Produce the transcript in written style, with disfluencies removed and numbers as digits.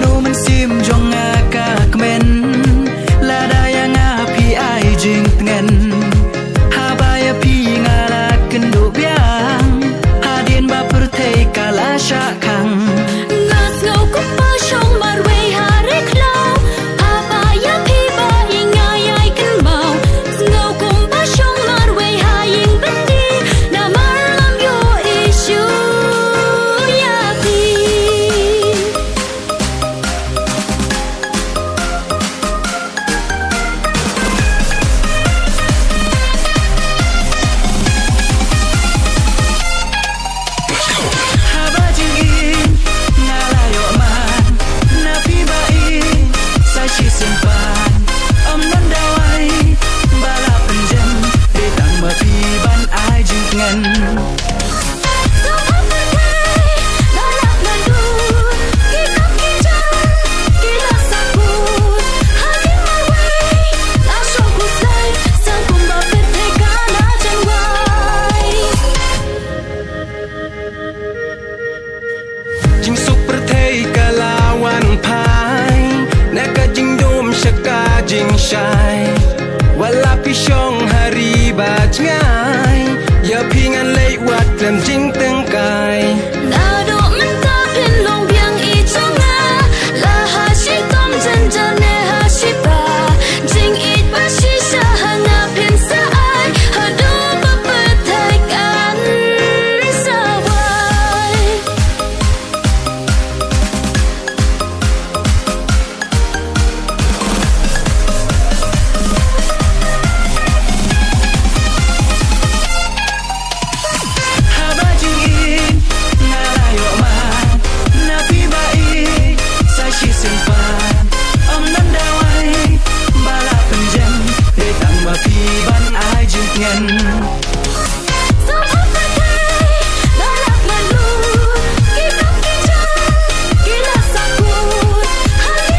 nu men sim jong ka kmen la da yang api ai jing tengen ha baya pi ngala kendo biang hadin ba perthei kala sha khang nas ngau ko pa shong mar we ha re klau ha baya pi ba inga yai kan mau ngau ko pa shong mar we ha ying bandi na mar lam yo issue ya pi Jing suk perthei kalawan pai nak jing dom shaka jing shai wala pi shong hari ba ngai ya pingan lei wat lam jing teng